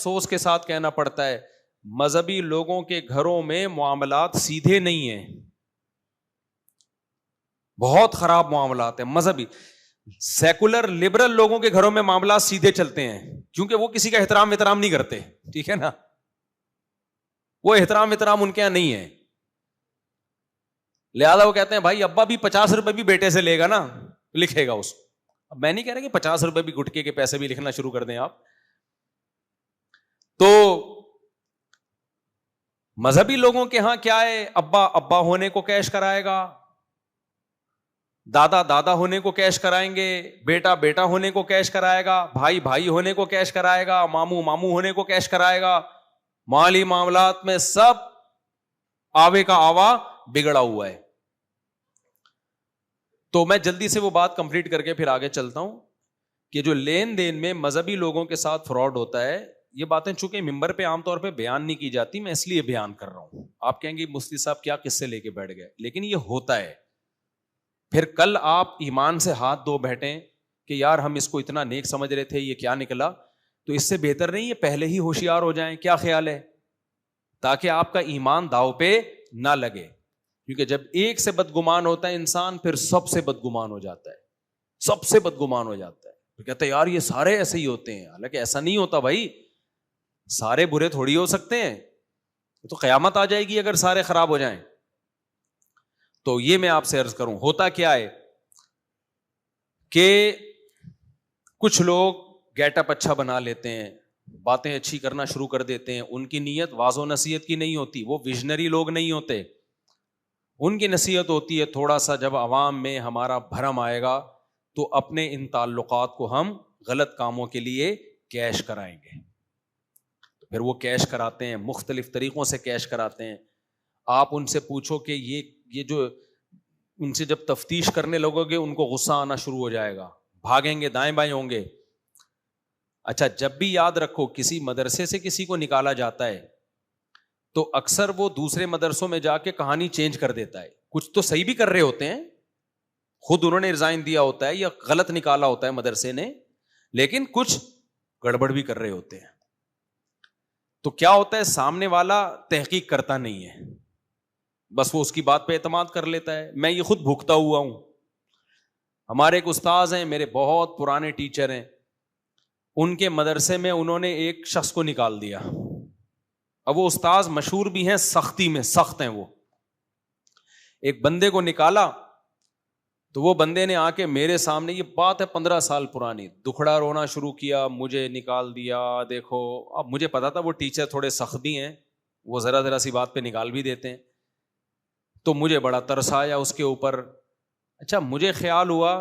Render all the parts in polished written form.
افسوس کے ساتھ کہنا پڑتا ہے مذہبی لوگوں کے گھروں میں معاملات سیدھے نہیں ہیں, بہت خراب معاملات ہیں. مذہبی سیکولر لبرل لوگوں کے گھروں میں معاملات سیدھے چلتے ہیں, کیونکہ وہ کسی کا احترام نہیں کرتے, ٹھیک ہے نا, وہ احترام ان کے یہاں نہیں ہے. لہذا وہ کہتے ہیں بھائی ابا بھی 50 روپے بھی بیٹے سے لے گا نا, لکھے گا اس. اب میں نہیں کہہ رہا کہ 50 روپے بھی گٹکے کے پیسے بھی لکھنا شروع کر دیں آپ. تو مذہبی لوگوں کے ہاں کیا ہے, ابا ابا ہونے کو کیش کرائے گا, دادا دادا ہونے کو کیش کرائیں گے, بیٹا بیٹا ہونے کو کیش کرائے گا, بھائی بھائی ہونے کو کیش کرائے گا, ماموں ماموں ہونے کو کیش کرائے گا. مالی معاملات میں سب آوے کا آوا بگڑا ہوا ہے. تو میں جلدی سے وہ بات کمپلیٹ کر کے پھر آگے چلتا ہوں کہ جو لین دین میں مذہبی لوگوں کے ساتھ فراڈ ہوتا ہے, یہ باتیں چونکہ ممبر پہ عام طور پہ بیان نہیں کی جاتی, میں اس لیے بیان کر رہا ہوں. آپ کہیں گے مفتی صاحب کیا قصے لے کے بیٹھ گئے, لیکن یہ ہوتا ہے. پھر کل آپ ایمان سے ہاتھ دھو بیٹھیں کہ یار ہم اس کو اتنا نیک سمجھ رہے تھے, یہ کیا نکلا, تو اس سے بہتر نہیں یہ پہلے ہی ہوشیار ہو جائیں. کیا خیال ہے؟ تاکہ آپ کا ایمان داؤ پہ نہ لگے, کیونکہ جب ایک سے بدگمان ہوتا ہے انسان, پھر سب سے بدگمان ہو جاتا ہے, سب سے بدگمان ہو جاتا ہے. تو کہتے ہیں یار یہ سارے ایسے ہی ہوتے ہیں, حالانکہ ایسا نہیں ہوتا بھائی, سارے برے تھوڑی ہو سکتے ہیں. تو قیامت آ جائے گی اگر سارے خراب ہو جائیں. تو یہ میں آپ سے عرض کروں, ہوتا کیا ہے کہ کچھ لوگ گیٹ اپ اچھا بنا لیتے ہیں, باتیں اچھی کرنا شروع کر دیتے ہیں, ان کی نیت واض و نصیحت کی نہیں ہوتی, وہ ویژنری لوگ نہیں ہوتے. ان کی نصیحت ہوتی ہے تھوڑا سا جب عوام میں ہمارا بھرم آئے گا تو اپنے ان تعلقات کو ہم غلط کاموں کے لیے کیش کرائیں گے. پھر وہ کیش کراتے ہیں, مختلف طریقوں سے کیش کراتے ہیں. آپ ان سے پوچھو کہ یہ جو ان سے جب تفتیش کرنے لگو گے ان کو غصہ آنا شروع ہو جائے گا, بھاگیں گے, دائیں بائیں ہوں گے. اچھا, جب بھی یاد رکھو کسی مدرسے سے کسی کو نکالا جاتا ہے تو اکثر وہ دوسرے مدرسوں میں جا کے کہانی چینج کر دیتا ہے. کچھ تو صحیح بھی کر رہے ہوتے ہیں, خود انہوں نے ریزائن دیا ہوتا ہے یا غلط نکالا ہوتا ہے مدرسے نے, لیکن کچھ گڑبڑ بھی کر رہے ہوتے ہیں. تو کیا ہوتا ہے, سامنے والا تحقیق کرتا نہیں ہے, بس وہ اس کی بات پہ اعتماد کر لیتا ہے. میں یہ خود بھگتا ہوا ہوں. ہمارے ایک استاذ ہیں, میرے بہت پرانے ٹیچر ہیں, ان کے مدرسے میں انہوں نے ایک شخص کو نکال دیا. اب وہ استاذ مشہور بھی ہیں, سختی میں سخت ہیں. وہ ایک بندے کو نکالا تو وہ بندے نے آ کے میرے سامنے, یہ بات ہے 15 سال پرانی, دکھڑا رونا شروع کیا, مجھے نکال دیا. دیکھو اب مجھے پتا تھا وہ ٹیچر تھوڑے سخت بھی ہیں, وہ ذرا سی بات پہ نکال بھی دیتے ہیں. تو مجھے بڑا ترس آیا اس کے اوپر. اچھا, مجھے خیال ہوا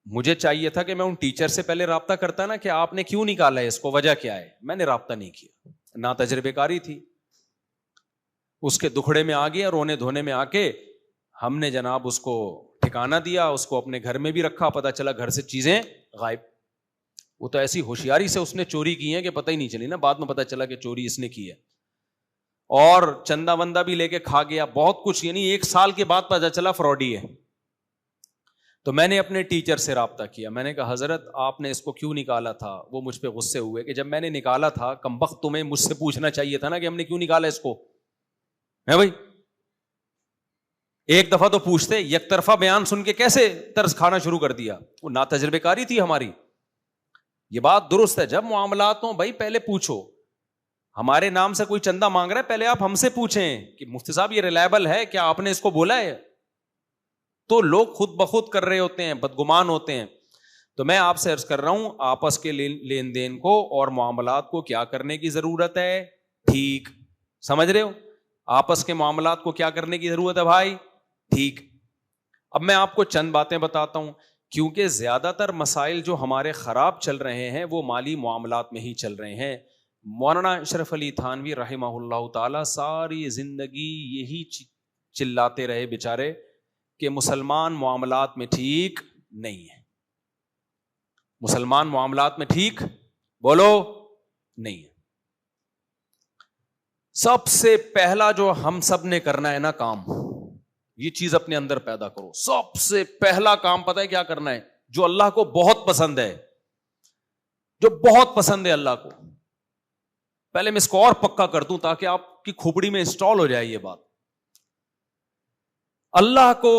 مجھے چاہیے تھا کہ میں ان ٹیچر سے پہلے رابطہ کرتا نا کہ آپ نے کیوں نکالا ہے اس کو, وجہ کیا ہے. میں نے رابطہ نہیں کیا, نا تجربے کاری تھی. اس کے دکھڑے میں آ گیا, رونے دھونے میں آ کے ہم نے جناب اس کو ٹھکانہ دیا, اس کو اپنے گھر میں بھی رکھا. پتہ چلا گھر سے چیزیں غائب. وہ تو ایسی ہوشیاری سے اس نے چوری کی ہیں کہ پتہ ہی نہیں چلی نا, بعد میں پتہ چلا کہ چوری اس نے کی ہے. اور چندہ وندہ بھی لے کے کھا گیا, بہت کچھ. یعنی 1 سال کے بعد پتہ چلا فراڈی ہے. تو میں نے اپنے ٹیچر سے رابطہ کیا, میں نے کہا حضرت آپ نے اس کو کیوں نکالا تھا. وہ مجھ پہ غصے ہوئے کہ جب میں نے نکالا تھا کمبخت تمہیں مجھ سے پوچھنا چاہیے تھا نا کہ ہم نے کیوں نکالا اس کو, ہے بھائی. ایک دفعہ تو پوچھتے, یک طرفہ بیان سن کے کیسے طرز کھانا شروع کر دیا. وہ ناتجربے کاری تھی ہماری. یہ بات درست ہے, جب معاملات ہوں بھائی پہلے پوچھو. ہمارے نام سے کوئی چندہ مانگ رہا ہے, پہلے آپ ہم سے پوچھیں کہ مفتی صاحب یہ ریلائبل ہے کیا, آپ نے اس کو بولا ہے. تو لوگ خود بخود کر رہے ہوتے ہیں, بدگمان ہوتے ہیں. تو میں آپ سے عرض کر رہا ہوں آپس کے لین دین کو اور معاملات کو کیا کرنے کی ضرورت ہے, ٹھیک سمجھ رہے ہو. آپس کے معاملات کو کیا کرنے کی ضرورت ہے بھائی, ٹھیک. اب میں آپ کو چند باتیں بتاتا ہوں, کیونکہ زیادہ تر مسائل جو ہمارے خراب چل رہے ہیں وہ مالی معاملات میں ہی چل رہے ہیں. مولانا اشرف علی تھانوی رحمہ اللہ تعالی ساری زندگی یہی چلاتے رہے بیچارے کہ مسلمان معاملات میں ٹھیک نہیں ہے, مسلمان معاملات میں ٹھیک بولو نہیں ہے. سب سے پہلا جو ہم سب نے کرنا ہے نا کام, یہ چیز اپنے اندر پیدا کرو. سب سے پہلا کام پتہ ہے کیا کرنا ہے, جو اللہ کو بہت پسند ہے, جو بہت پسند ہے اللہ کو, پہلے میں اس کو اور پکا کر دوں تاکہ آپ کی کھوپڑی میں انسٹال ہو جائے یہ بات. اللہ کو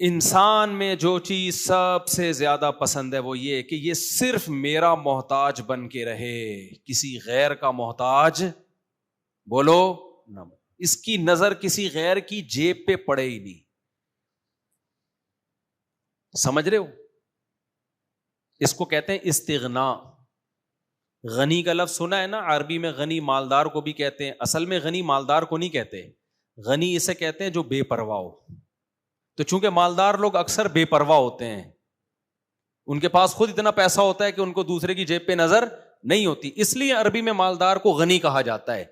انسان میں جو چیز سب سے زیادہ پسند ہے وہ یہ کہ یہ صرف میرا محتاج بن کے رہے, کسی غیر کا محتاج بولو نہ. اس کی نظر کسی غیر کی جیب پہ پڑے ہی نہیں. سمجھ رہے ہو؟ اس کو کہتے ہیں استغنا. غنی کا لفظ سنا ہے نا, عربی میں غنی مالدار کو بھی کہتے ہیں. اصل میں غنی مالدار کو نہیں کہتے, غنی اسے کہتے ہیں جو بے پرواہ ہو. تو چونکہ مالدار لوگ اکثر بے پرواہ ہوتے ہیں, ان کے پاس خود اتنا پیسہ ہوتا ہے کہ ان کو دوسرے کی جیب پہ نظر نہیں ہوتی, اس لیے عربی میں مالدار کو غنی کہا جاتا ہے.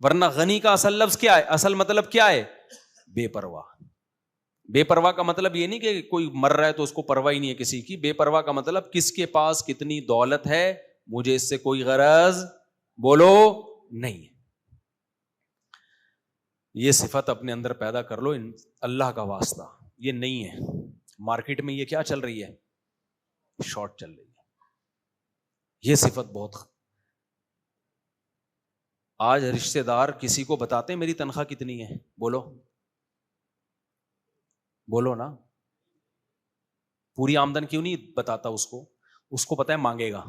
ورنہ غنی کا اصل لفظ کیا ہے, اصل مطلب کیا ہے؟ بے پرواہ. بے پرواہ کا مطلب یہ نہیں کہ کوئی مر رہا ہے تو اس کو پرواہ ہی نہیں ہے کسی کی. بے پرواہ کا مطلب کس کے پاس کتنی دولت ہے مجھے اس سے کوئی غرض بولو نہیں ہے. یہ صفت اپنے اندر پیدا کر لو, اللہ کا واسطہ. یہ نہیں ہے مارکیٹ میں. یہ کیا چل رہی ہے؟ شارٹ چل رہی ہے. یہ صفت بہت. آج رشتہ دار کسی کو بتاتے ہیں میری تنخواہ کتنی ہے, بولو بولو نا. پوری آمدن کیوں نہیں بتاتا اس کو پتہ ہے مانگے گا.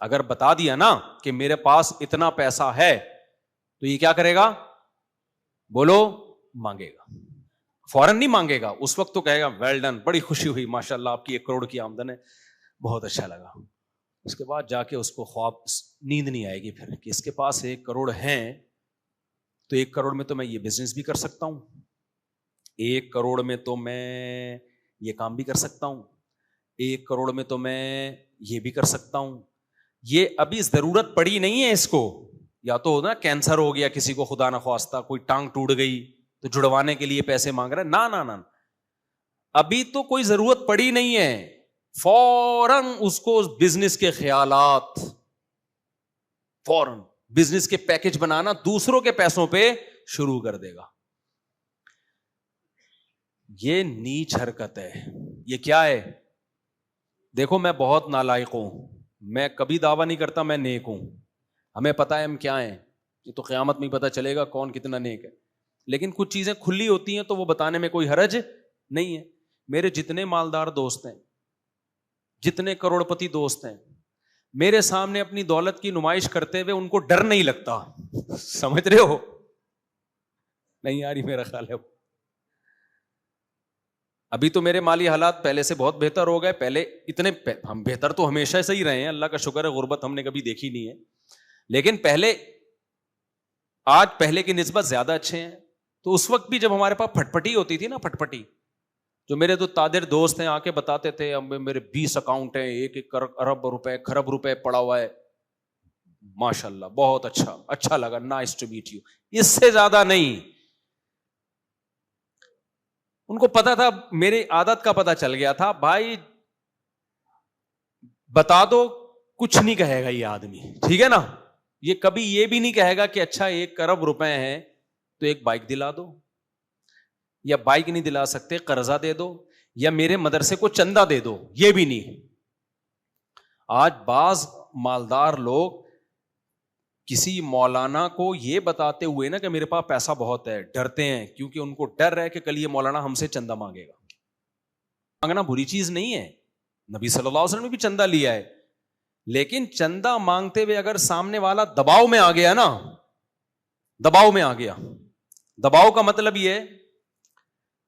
اگر بتا دیا نا کہ میرے پاس اتنا پیسہ ہے تو یہ کیا کرے گا؟ بولو مانگے گا. فوراً نہیں مانگے گا, اس وقت تو کہے گا ویل ڈن, بڑی خوشی ہوئی, ماشاءاللہ آپ کی 1 کروڑ کی آمدن ہے, بہت اچھا لگا. اس کے بعد جا کے اس کو خواب نیند نہیں آئے گی پھر کہ اس کے پاس 1 کروڑ ہیں تو 1 کروڑ میں تو میں یہ بزنس بھی کر سکتا ہوں, 1 کروڑ میں تو میں یہ کام بھی کر سکتا ہوں, 1 کروڑ میں تو میں یہ بھی کر سکتا ہوں. یہ ابھی ضرورت پڑی نہیں ہے اس کو. یا تو نا کینسر ہو گیا کسی کو خدا نہ خواستہ, کوئی ٹانگ ٹوٹ گئی تو جڑوانے کے لیے پیسے مانگ رہا ہے. نہ ابھی تو کوئی ضرورت پڑی نہیں ہے. فوراً اس کو بزنس کے خیالات, فوراً بزنس کے پیکج بنانا دوسروں کے پیسوں پہ شروع کر دے گا. یہ نیچ حرکت ہے. یہ کیا ہے؟ دیکھو میں بہت نالائق ہوں, میں کبھی دعویٰ نہیں کرتا میں نیک ہوں. ہمیں پتہ ہے ہم کیا ہیں, یہ تو قیامت میں پتہ چلے گا کون کتنا نیک ہے. لیکن کچھ چیزیں کھلی ہوتی ہیں تو وہ بتانے میں کوئی حرج نہیں ہے. میرے جتنے مالدار دوست ہیں, جتنے کروڑ پتی دوست ہیں, میرے سامنے اپنی دولت کی نمائش کرتے ہوئے ان کو ڈر نہیں لگتا. سمجھ رہے ہو؟ نہیں آ رہی میرا خیال ہے. ابھی تو میرے مالی حالات پہلے سے بہت بہتر ہو گئے. پہلے اتنے ہم بہتر تو ہمیشہ سے ہی رہے ہیں, اللہ کا شکر ہے, غربت ہم نے کبھی دیکھی نہیں ہے. لیکن آج پہلے کی نسبت زیادہ اچھے ہیں. تو اس وقت بھی جب ہمارے پاس پھٹپٹی ہوتی تھی نا, پھٹپٹی, جو میرے تو تاجر دوست ہیں آ کے بتاتے تھے میرے 20 اکاؤنٹ ہیں, 1 ارب روپے خرب روپے پڑا ہوا ہے, ماشاءاللہ بہت اچھا لگا, نائس ٹو میٹ یو. اس سے زیادہ نہیں. ان کو پتا تھا, میری عادت کا پتا چل گیا تھا, بھائی بتا دو کچھ نہیں کہے گا یہ آدمی, ٹھیک ہے نا. یہ کبھی یہ بھی نہیں کہے گا کہ اچھا 1 ارب روپے ہیں تو 1 بائک دلا دو, یا بائک نہیں دلا سکتے قرضہ دے دو, یا میرے مدرسے کو چندہ دے دو, یہ بھی نہیں. آج بعض مالدار لوگ کسی مولانا کو یہ بتاتے ہوئے نا کہ میرے پاس پیسہ بہت ہے, ڈرتے ہیں, کیونکہ ان کو ڈر ہے کہ کل یہ مولانا ہم سے چندہ مانگے گا. مانگنا بری چیز نہیں ہے, نبی صلی اللہ علیہ وسلم نے بھی چندہ لیا ہے. لیکن چندہ مانگتے ہوئے اگر سامنے والا دباؤ میں آ گیا نا, دباؤ میں آ گیا, دباؤ کا مطلب یہ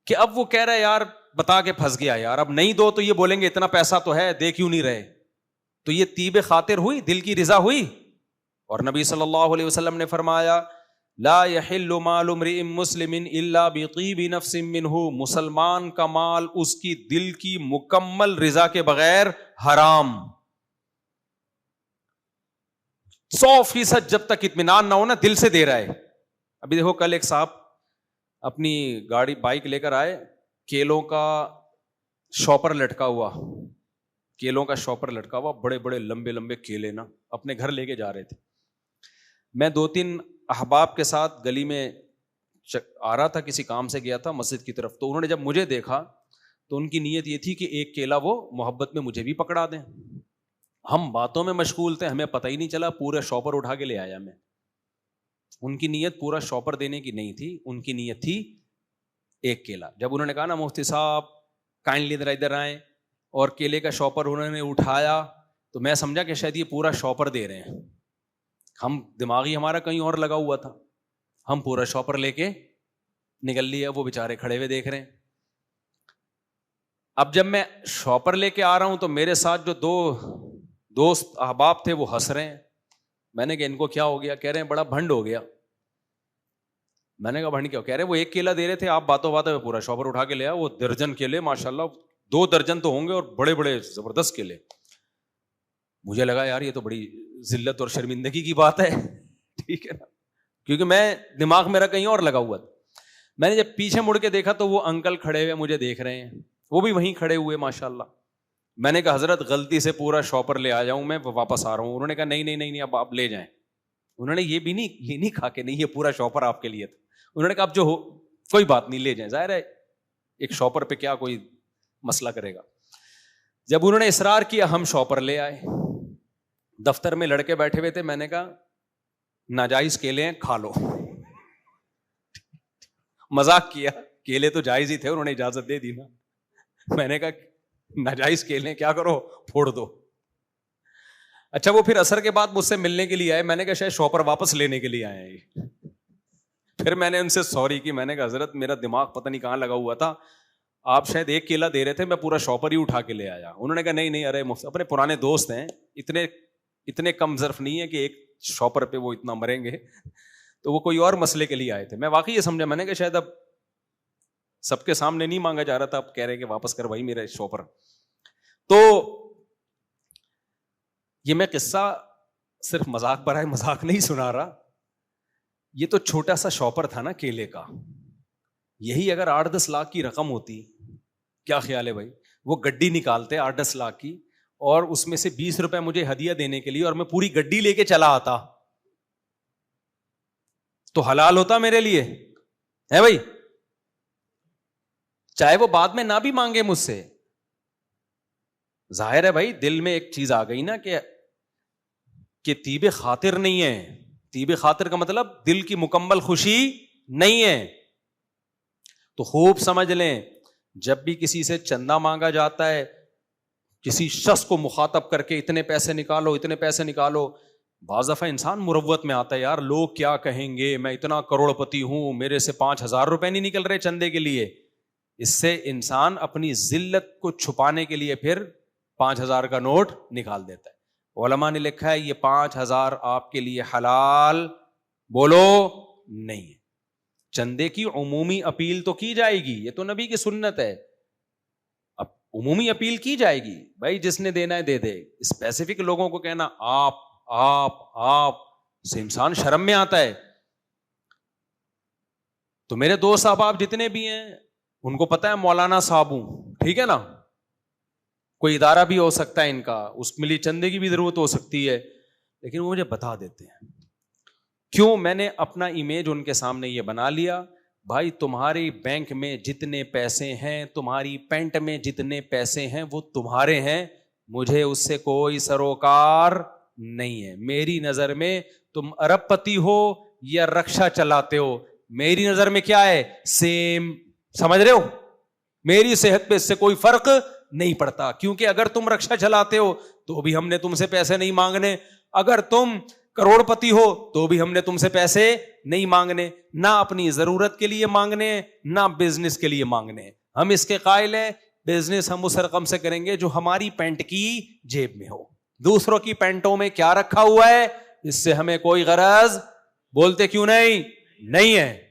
کہ اب وہ کہہ رہا ہے یار بتا کے پھنس گیا یار, اب نہیں دو تو یہ بولیں گے اتنا پیسہ تو ہے, دے کیوں نہیں رہے. تو یہ طیب خاطر ہوئی, دل کی رضا ہوئی. اور نبی صلی اللہ علیہ وسلم نے فرمایا لا يحل مال امرئ مسلم الا بطیب نفس منہ, مسلمان کا مال اس کی دل کی مکمل رضا کے بغیر حرام. 100% جب تک اطمینان نہ ہو نا دل سے دے رہا ہے. ابھی دیکھو کل ایک صاحب اپنی گاڑی بائک لے کر آئے, کیلوں کا شاپر لٹکا ہوا, کیلوں کا شاپر لٹکا ہوا, بڑے بڑے لمبے لمبے کیلے نا, اپنے گھر لے کے جا رہے تھے. میں 2-3 احباب کے ساتھ گلی میں آ رہا تھا, کسی کام سے گیا تھا مسجد کی طرف. تو انہوں نے جب مجھے دیکھا تو ان کی نیت یہ تھی کہ 1 کیلا وہ محبت میں مجھے بھی پکڑا دیں. ہم باتوں میں مشغول تھے, ہمیں پتہ ہی نہیں چلا پورا شاپر اٹھا کے لے آیا میں. ان کی نیت پورا شاپر دینے کی نہیں تھی, ان کی نیت تھی ایک کیلا. جب انہوں نے کہا نا مفتی صاحب کائنڈلی ادھر آئیں, اور کیلے کا شاپر انہوں نے اٹھایا, تو میں سمجھا کہ شاید یہ پورا شاپر دے رہے ہیں. ہم دماغی ہمارا کہیں اور لگا ہوا تھا, ہم پورا شاپر لے کے نکل لیا. وہ بیچارے کھڑے ہوئے دیکھ رہے ہیں. اب جب میں شاپر لے کے آ رہا ہوں تو میرے ساتھ جو دو دوست احباب تھے وہ ہنس رہے ہیں. میں نے کہا ان کو کیا ہو گیا؟ کہہ رہے ہیں بڑا بھنڈ ہو گیا. میں نے کہا بھنڈ کیا؟ کہہ رہے وہ ایک کیلا دے رہے تھے, آپ باتوں باتوں میں پورا شاپر اٹھا کے لے آیا. وہ درجن کیلے ماشاءاللہ 2 درجن تو ہوں گے, اور بڑے بڑے زبردست کیلے. مجھے لگا یار یہ تو بڑی ذلت اور شرمندگی کی بات ہے, ٹھیک ہے نا, کیونکہ میں دماغ میرا کہیں اور لگا ہوا تھا. میں نے جب پیچھے مڑ کے دیکھا تو وہ انکل کھڑے ہوئے مجھے دیکھ رہے ہیں, وہ بھی وہیں کھڑے ہوئے ماشاءاللہ. میں نے کہا حضرت غلطی سے پورا شاپر لے آیا ہوں, میں واپس آ رہا ہوں. انہوں نے کہا نہیں اب آپ لے جائیں. انہوں نے یہ نہیں کہا کہ نہیں یہ پورا شاپر آپ کے لیے تھا. انہوں نے کہا اب جو ہو کوئی بات نہیں لے جائیں, ظاہر ہے ایک شاپر پہ کیا کوئی مسئلہ کرے گا. جب انہوں نے اصرار کیا ہم شاپر لے آئے. دفتر میں لڑکے بیٹھے ہوئے تھے, میں نے کہا ناجائز کیلے ہیں کھا لو. مذاق کیا, کیلے تو جائز ہی تھے, انہوں نے اجازت دے دی نا. میں نے کہا ناجائز کیلے کیا کرو, پھوڑ دو. اچھا وہ پھر عصر کے بعد مجھ سے ملنے کے لیے آئے. میں نے کہا شاید شاپر واپس لینے کے لیے آئے ہیں. پھر میں نے ان سے سوری کی. میں نے کہا حضرت میرا دماغ پتہ نہیں کہاں لگا ہوا تھا, آپ شاید ایک کیلا دے رہے تھے, میں پورا شاپر ہی اٹھا کے لے آیا. انہوں نے کہا نہیں ارے اپنے پرانے دوست ہیں, اتنے کم ظرف نہیں ہے کہ ایک شاپر پہ وہ اتنا مریں گے, تو وہ کوئی اور مسئلے کے لیے آئے تھے. میں واقعی یہ سمجھا, میں نے کہا شاید اب سب کے سامنے نہیں مانگا جا رہا تھا, اب کہہ رہے کہ واپس کر بھائی میرا شاپر. تو یہ میں قصہ صرف مذاق برائے مذاق نہیں سنا رہا, یہ تو چھوٹا سا شاپر تھا نا کیلے کا. یہی اگر 8-10 لاکھ کی رقم ہوتی, کیا خیال ہے بھائی؟ وہ گڈی نکالتے 8-10 لاکھ کی, اور اس میں سے 20 روپے مجھے ہدیہ دینے کے لیے, اور میں پوری گڈی لے کے چلا آتا, تو حلال ہوتا میرے لیے ہے بھائی, چاہے وہ بعد میں نہ بھی مانگے مجھ سے. ظاہر ہے بھائی دل میں ایک چیز آ گئی نا کہ طیب خاطر نہیں ہے. طیب خاطر کا مطلب دل کی مکمل خوشی نہیں ہے. تو خوب سمجھ لیں, جب بھی کسی سے چندہ مانگا جاتا ہے, کسی شخص کو مخاطب کر کے اتنے پیسے نکالو, بعض دفعہ انسان مروت میں آتا ہے, یار لوگ کیا کہیں گے, میں اتنا کروڑ پتی ہوں, میرے سے 5,000 روپے نہیں نکل رہے چندے کے لیے. اس سے انسان اپنی ذلت کو چھپانے کے لیے پھر 5,000 کا نوٹ نکال دیتا ہے. علماء نے لکھا ہے یہ 5,000 آپ کے لیے حلال بولو نہیں ہے. چندے کی عمومی اپیل تو کی جائے گی, یہ تو نبی کی سنت ہے. اب عمومی اپیل کی جائے گی, بھائی جس نے دینا ہے دے دے. اسپیسیفک لوگوں کو کہنا آپ سے انسان شرم میں آتا ہے. تو میرے دوست احباب جتنے بھی ہیں ان کو پتا ہے مولانا صاحب ہوں, ٹھیک ہے نا, کوئی ادارہ بھی ہو سکتا ہے ان کا, اس کے لیے چندے کی بھی ضرورت ہو سکتی ہے, لیکن وہ مجھے بتا دیتے ہیں. کیوں؟ میں نے اپنا امیج ان کے سامنے یہ بنا لیا, بھائی تمہاری بینک میں جتنے پیسے ہیں, تمہاری پینٹ میں جتنے پیسے ہیں وہ تمہارے ہیں, مجھے اس سے کوئی سروکار نہیں ہے. میری نظر میں تم ارب پتی ہو یا رکشا چلاتے ہو, میری نظر میں کیا ہے, سیم. سمجھ رہے ہو؟ میری صحت پہ اس سے کوئی فرق نہیں پڑتا, کیونکہ اگر تم رکشا چلاتے ہو تو بھی ہم نے تم سے پیسے نہیں مانگنے, اگر تم کروڑ پتی ہو تو بھی ہم نے تم سے پیسے نہیں مانگنے, نہ اپنی ضرورت کے لیے مانگنے, نہ بزنس کے لیے مانگنے. ہم اس کے قائل ہیں بزنس ہم اس رقم سے کریں گے جو ہماری پینٹ کی جیب میں ہو. دوسروں کی پینٹوں میں کیا رکھا ہوا ہے اس سے ہمیں کوئی غرض بولتے کیوں نہیں ہے.